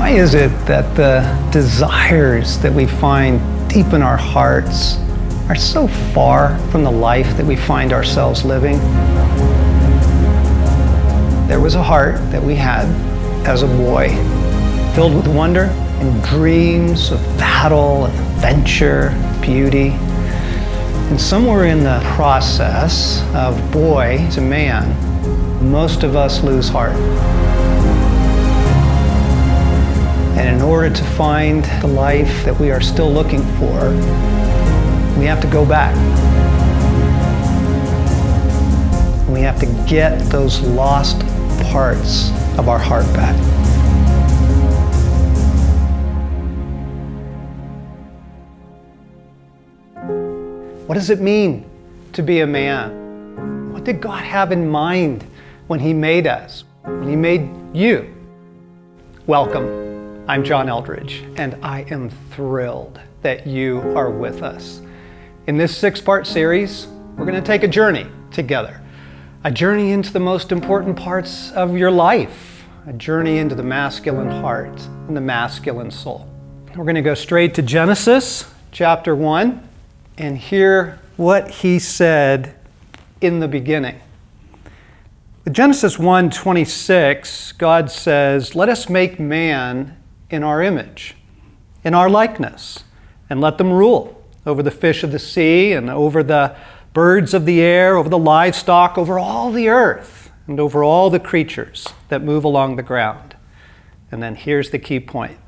Why is it that the desires that we find deep in our hearts are so far from the life that we find ourselves living? There was a heart that we had as a boy, filled with wonder and dreams of battle, adventure, beauty. And somewhere in the process of boy to man, most of us lose heart. And in order to find the life that we are still looking for, we have to go back. We have to get those lost parts of our heart back. What does it mean to be a man? What did God have in mind when He made us, when He made you? Welcome. I'm John Eldredge, and I am thrilled that you are with us. In this 6-part series, we're going to take a journey together. A journey into the most important parts of your life. A journey into the masculine heart and the masculine soul. We're going to go straight to Genesis chapter 1 and hear what He said in the beginning. In Genesis 1:26, God says, "Let us make man in our image, in our likeness, and let them rule over the fish of the sea and over the birds of the air, over the livestock, over all the earth, and over all the creatures that move along the ground." And then here's the key point.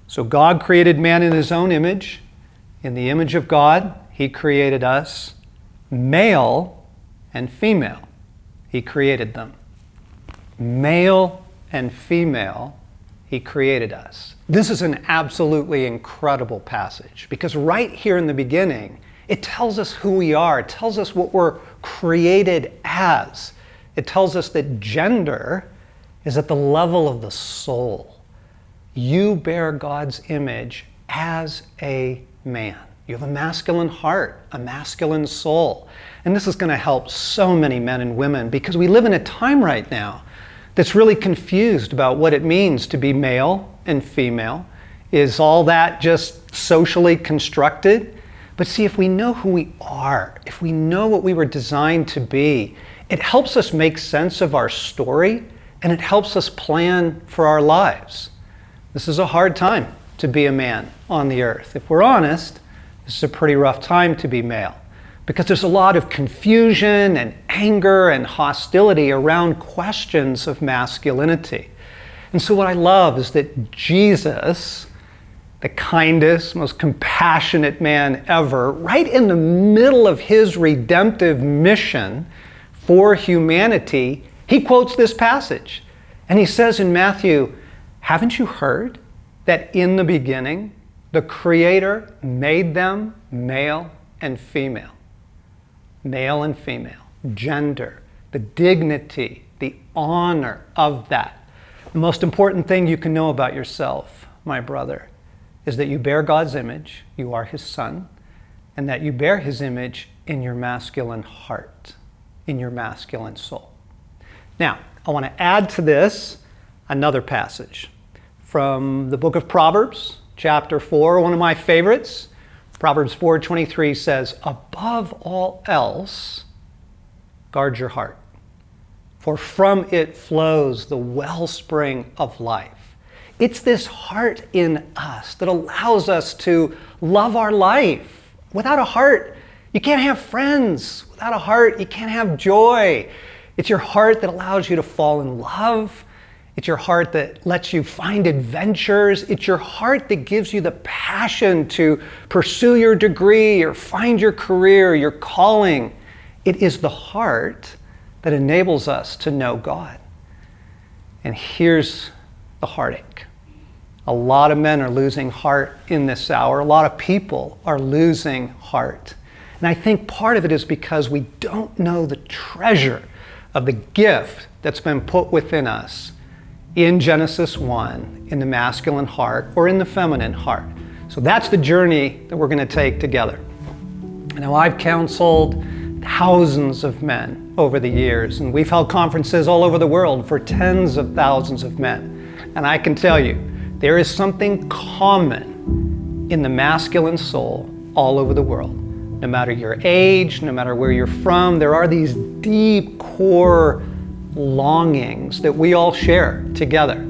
So God created man in His own image. In the image of God, He created us, male and female. He created them. Male and female, He created us. This is an absolutely incredible passage because right here in the beginning, it tells us who we are. It tells us what we're created as. It tells us that gender is at the level of the soul. You bear God's image as a man. You have a masculine heart, a masculine soul. And this is going to help so many men and women because we live in a time right now that's really confused about what it means to be male and female. Is all that just socially constructed? But see, if we know who we are, if we know what we were designed to be, it helps us make sense of our story and it helps us plan for our lives. This is a hard time to be a man on the earth. If we're honest, this is a pretty rough time to be male because there's a lot of confusion and anger and hostility around questions of masculinity. And so what I love is that Jesus, the kindest, most compassionate man ever, right in the middle of His redemptive mission for humanity, He quotes this passage. And He says in Matthew, "Haven't you heard that in the beginning, the Creator made them male and female?" Male and female, gender, the dignity, the honor of that. The most important thing you can know about yourself, my brother, is that you bear God's image, you are His son, and that you bear His image in your masculine heart, in your masculine soul. Now, I want to add to this another passage from the book of Proverbs, chapter 4, one of my favorites. Proverbs 4:23 says, "Above all else, guard your heart, for from it flows the wellspring of life." It's this heart in us that allows us to love our life. Without a heart, you can't have friends. Without a heart, you can't have joy. It's your heart that allows you to fall in love. It's your heart that lets you find adventures. It's your heart that gives you the passion to pursue your degree or find your career, your calling. It is the heart that enables us to know God. And here's the heartache. A lot of men are losing heart in this hour. A lot of people are losing heart. And I think part of it is because we don't know the treasure of the gift that's been put within us in Genesis 1, in the masculine heart or in the feminine heart. So that's the journey that we're going to take together. Now, I've counseled thousands of men over the years, and we've held conferences all over the world for tens of thousands of men. And I can tell you, There is something common in the masculine soul all over the world. No matter your age, no matter where you're from, there are these deep core longings that we all share together.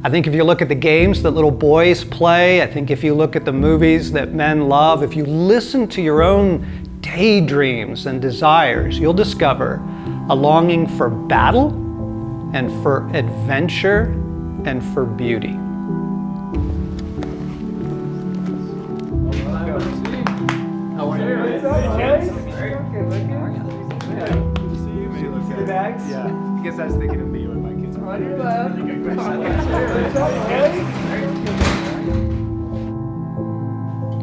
I think if you look at the games that little boys play, I think if you look at the movies that men love, if you listen to your own daydreams and desires, you'll discover a longing for battle and for adventure and for beauty. How are you? Yeah. I guess I was thinking of me when my kids were on your left.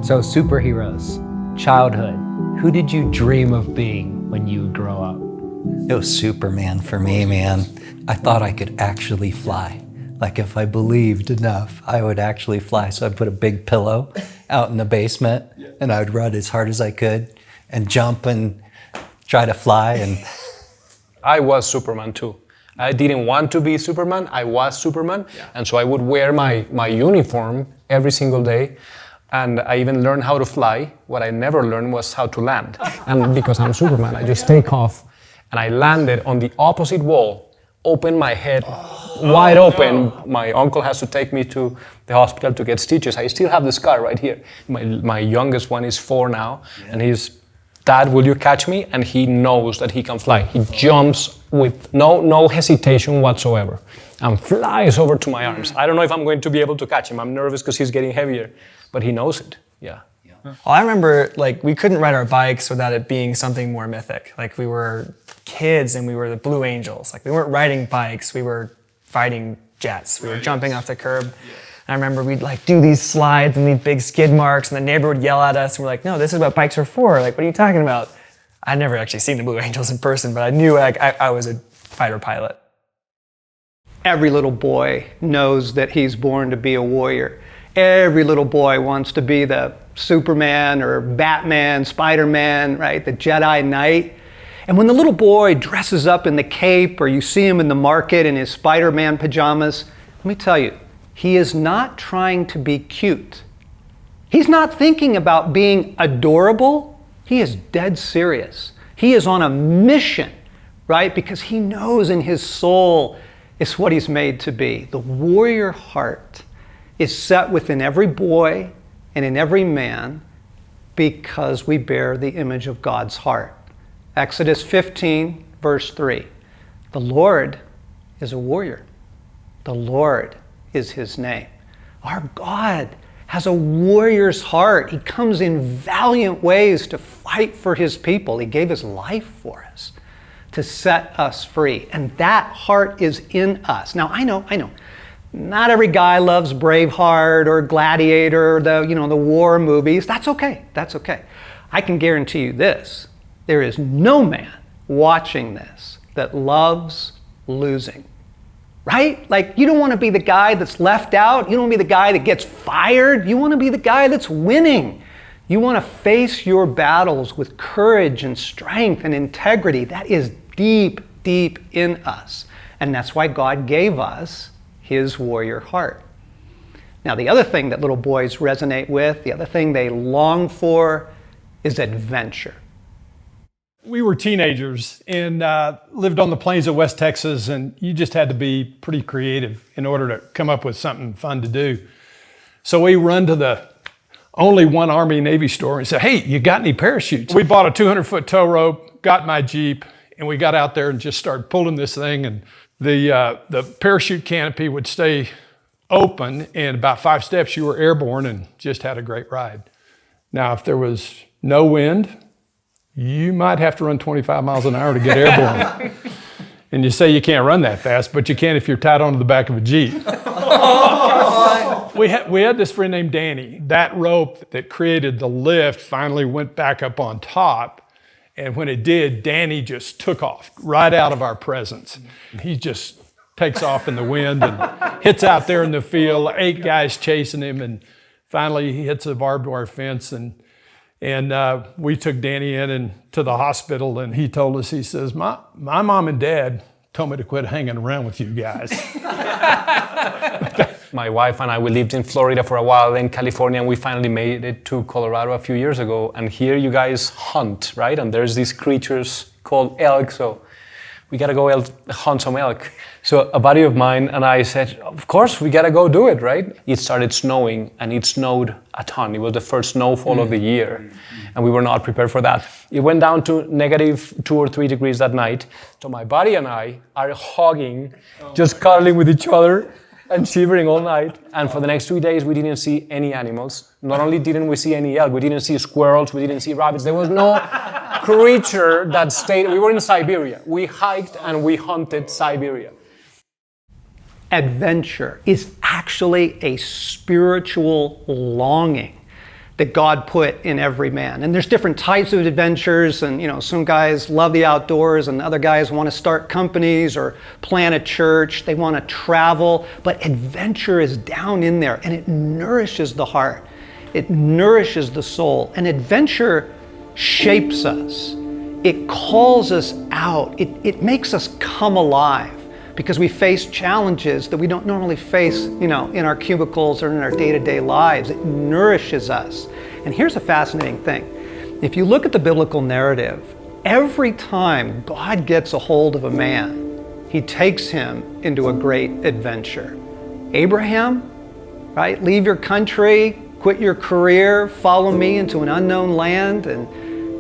So superheroes, childhood. Who did you dream of being when you would grow up? It was Superman for me, man. I thought I could actually fly. Like if I believed enough, I would actually fly. So I'd put a big pillow out in the basement and I would run as hard as I could and jump and try to fly. And I was Superman too. I didn't want to be Superman, I was Superman. And so I would wear my uniform every single day. And I even learned how to fly. What I never learned was how to land. And because I'm Superman, I just take off and I landed on the opposite wall, opened my head wide open. My uncle has to take me to the hospital to get stitches. I still have the scar right here. My youngest one is 4 now, and he's, Dad, will you catch me? And he knows that he can fly. He jumps with no hesitation whatsoever and flies over to my arms. I don't know if I'm going to be able to catch him. I'm nervous because he's getting heavier, but he knows it. Yeah. Well, I remember, like, we couldn't ride our bikes without it being something more mythic. Like, we were kids and we were the Blue Angels. Like, we weren't riding bikes, we were fighting jets. We were jumping off the curb. And I remember we'd, like, do these slides and these big skid marks, and the neighbor would yell at us, and we're like, no, this is what bikes are for. Like, what are you talking about? I'd never actually seen the Blue Angels in person, but I knew, like, I was a fighter pilot. Every little boy knows that he's born to be a warrior. Every little boy wants to be the Superman or Batman, Spider-Man, right? The Jedi Knight. And when the little boy dresses up in the cape, or you see him in the market in his Spider-Man pajamas, let me tell you, he is not trying to be cute. He's not thinking about being adorable. He is dead serious. He is on a mission, right? Because he knows in his soul it's what he's made to be. The warrior heart is set within every boy and in every man because we bear the image of God's heart. Exodus 15, verse 3. The Lord is a warrior. The Lord is his name. Our God has a warrior's heart. He comes in valiant ways to fight for his people. He gave his life for us to set us free. And that heart is in us. Now, I know. Not every guy loves Braveheart or Gladiator or the war movies. That's okay. I can guarantee you this. There is no man watching this that loves losing. Right? Like, you don't want to be the guy that's left out. You don't want to be the guy that gets fired. You want to be the guy that's winning. You want to face your battles with courage and strength and integrity. That is deep, deep in us. And that's why God gave us his warrior heart. Now, the other thing that little boys resonate with, the other thing they long for, is adventure. We were teenagers and lived on the plains of West Texas, and you just had to be pretty creative in order to come up with something fun to do. So we run to the only one Army Navy store and said, hey, you got any parachutes? We bought a 200-foot tow rope, got my Jeep, and we got out there and just started pulling this thing, and the parachute canopy would stay open, and about 5 steps you were airborne and just had a great ride. Now, if there was no wind, you might have to run 25 miles an hour to get airborne. And you say you can't run that fast, but you can if you're tied onto the back of a Jeep. We had this friend named Danny. That rope that created the lift finally went back up on top. And when it did, Danny just took off right out of our presence. He just takes off in the wind and hits out there in the field, 8 guys chasing him, and finally he hits a barbed wire fence, and we took Danny in to the hospital, and he told us, he says, my mom and dad told me to quit hanging around with you guys. My wife and I, we lived in Florida for a while, then California, and we finally made it to Colorado a few years ago. And here you guys hunt, right? And there's these creatures called elk, so we gotta go hunt some elk. So a buddy of mine and I said, of course, we gotta go do it, right? It started snowing, and it snowed a ton. It was the first snowfall of the year, and we were not prepared for that. It went down to -2 or 3 degrees that night. So my buddy and I are hugging, just cuddling with each other and shivering all night. And for the next 3 days, we didn't see any animals. Not only didn't we see any elk, we didn't see squirrels, we didn't see rabbits. There was no creature that stayed. We were in Siberia. We hiked and we hunted Siberia. Adventure is actually a spiritual longing that God put in every man. And there's different types of adventures, and some guys love the outdoors and other guys want to start companies or plant a church. They want to travel, but adventure is down in there, and it nourishes the heart. It nourishes the soul. And adventure shapes us. It calls us out. It makes us come alive, because we face challenges that we don't normally face, in our cubicles or in our day-to-day lives. It nourishes us. And here's a fascinating thing. If you look at the biblical narrative, every time God gets a hold of a man, he takes him into a great adventure. Abraham, right? Leave your country, quit your career, follow me into an unknown land. And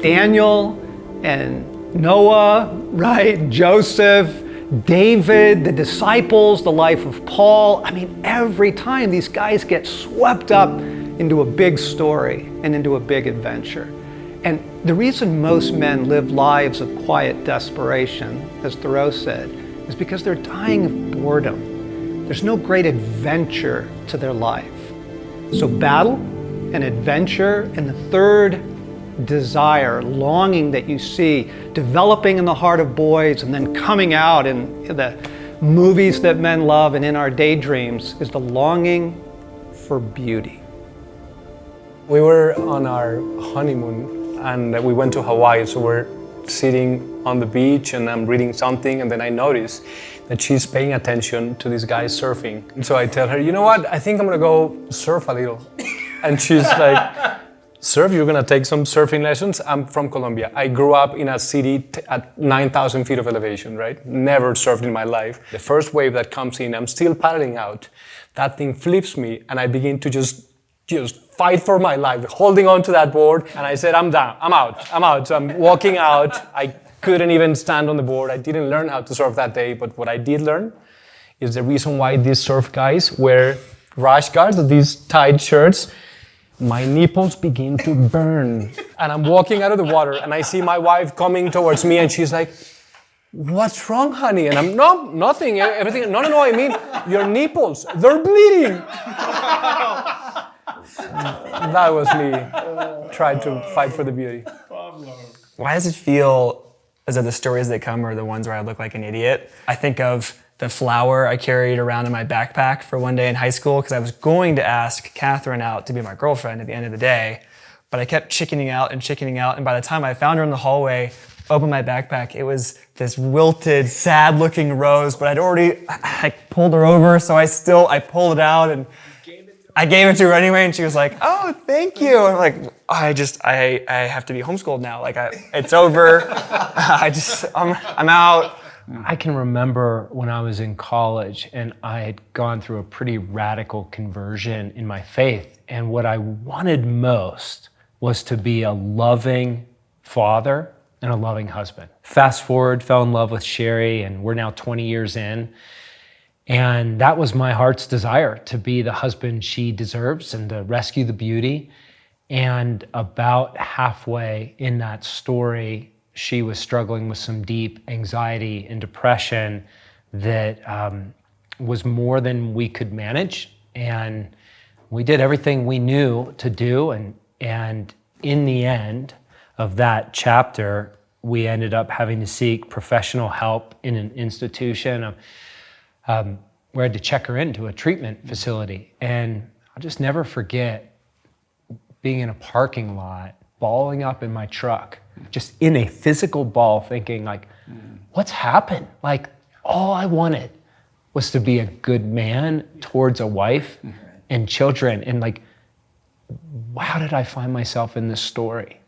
Daniel and Noah, right? Joseph, David, the disciples, the life of Paul. I mean, every time these guys get swept up into a big story and into a big adventure. And the reason most men live lives of quiet desperation, as Thoreau said, is because they're dying of boredom. There's no great adventure to their life. So battle and adventure, and the third desire, longing that you see developing in the heart of boys and then coming out in the movies that men love and in our daydreams, is the longing for beauty. We were on our honeymoon and we went to Hawaii, so we're sitting on the beach and I'm reading something, and then I notice that she's paying attention to this guy surfing. So I tell her, you know what, I think I'm gonna go surf a little. And she's like, surf? You're gonna take some surfing lessons? I'm from Colombia. I grew up in a city at 9,000 feet of elevation, right? Never surfed in my life. The first wave that comes in, I'm still paddling out. That thing flips me and I begin to just fight for my life, holding on to that board. And I said, I'm done, I'm out. So I'm walking out. I couldn't even stand on the board. I didn't learn how to surf that day, but what I did learn is the reason why these surf guys wear rash guards, these tight shirts. My nipples begin to burn. And I'm walking out of the water and I see my wife coming towards me and she's like, what's wrong, honey? And I'm, no, nothing, everything. No, I mean, your nipples, they're bleeding. That was me trying to fight for the beauty. Why does it feel as though the stories that come are the ones where I look like an idiot? I think of the flower I carried around in my backpack for one day in high school because I was going to ask Catherine out to be my girlfriend at the end of the day, but I kept chickening out, and by the time I found her in the hallway, opened my backpack, it was this wilted, sad-looking rose, but I pulled her over, so I pulled it out and I gave it to her anyway, and she was like, "Oh, thank you." And I'm like, I have to be homeschooled now. Like, it's over. I'm out. I can remember when I was in college and I had gone through a pretty radical conversion in my faith. And what I wanted most was to be a loving father and a loving husband. Fast forward, fell in love with Sherry, and we're now 20 years in. And that was my heart's desire, to be the husband she deserves and to rescue the beauty. And about halfway in that story, she was struggling with some deep anxiety and depression that was more than we could manage. And we did everything we knew to do. And in the end of that chapter, we ended up having to seek professional help in an institution. We had to check her into a treatment facility. And I'll just never forget being in a parking lot, balling up in my truck, just in a physical ball, thinking like, what's happened? Like, all I wanted was to be a good man towards a wife and children. And like, how did I find myself in this story?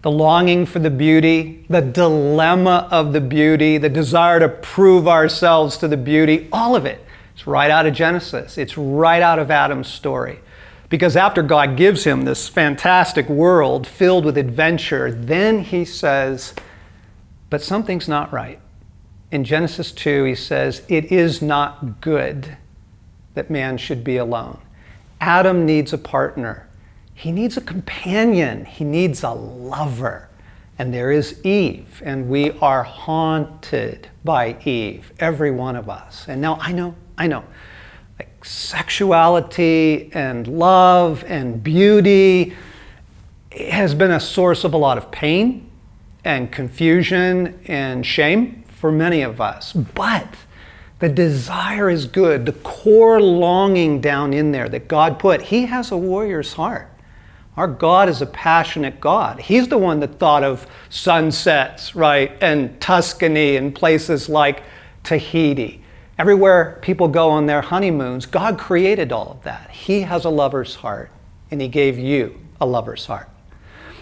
The longing for the beauty, the dilemma of the beauty, the desire to prove ourselves to the beauty, all of it. It's right out of Genesis. It's right out of Adam's story. Because after God gives him this fantastic world filled with adventure, then he says, but something's not right. In Genesis 2, he says, it is not good that man should be alone. Adam needs a partner. He needs a companion. He needs a lover. And there is Eve, and we are haunted by Eve, every one of us. And now I know, like sexuality and love and beauty has been a source of a lot of pain and confusion and shame for many of us. But the desire is good. The core longing down in there that God put, he has a warrior's heart. Our God is a passionate God. He's the one that thought of sunsets, right, and Tuscany and places like Tahiti. Everywhere people go on their honeymoons, God created all of that. He has a lover's heart, and he gave you a lover's heart.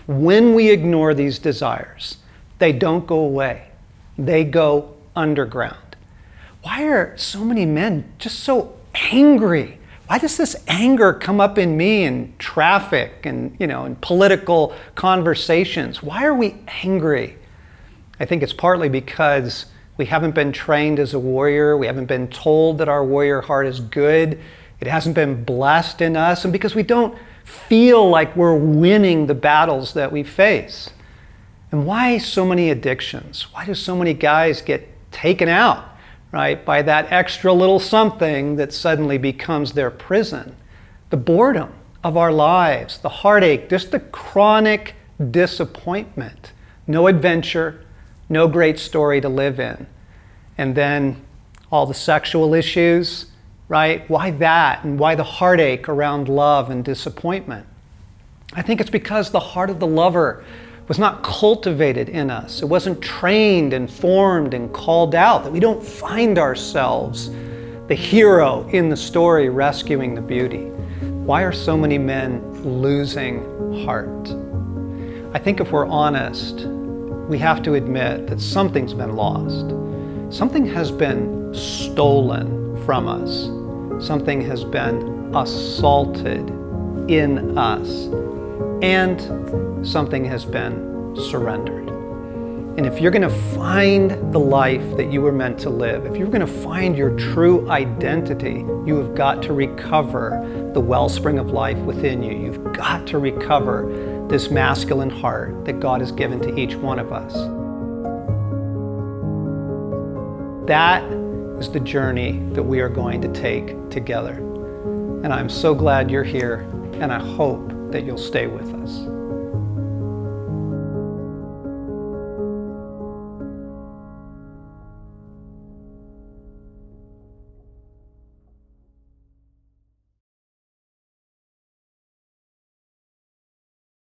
When we ignore these desires, they don't go away. They go underground. Why are so many men just so angry? Why does this anger come up in me in traffic and, in political conversations? Why are we angry? I think it's partly because we haven't been trained as a warrior. We haven't been told that our warrior heart is good. It hasn't been blessed in us. And because we don't feel like we're winning the battles that we face. And why so many addictions? Why do so many guys get taken out? Right, by that extra little something that suddenly becomes their prison. The boredom of our lives, the heartache, just the chronic disappointment. No adventure, no great story to live in. And then all the sexual issues, right? Why that? And why the heartache around love and disappointment? I think it's because the heart of the lover was not cultivated in us. It wasn't trained and formed and called out, that we don't find ourselves the hero in the story rescuing the beauty. Why are so many men losing heart? I think if we're honest, we have to admit that something's been lost. Something has been stolen from us. Something has been assaulted in us. And something has been surrendered. And if you're going to find the life that you were meant to live, if you're going to find your true identity, you have got to recover the wellspring of life within you. You've got to recover this masculine heart that God has given to each one of us. That is the journey that we are going to take together. And I'm so glad you're here, and I hope that you'll stay with us.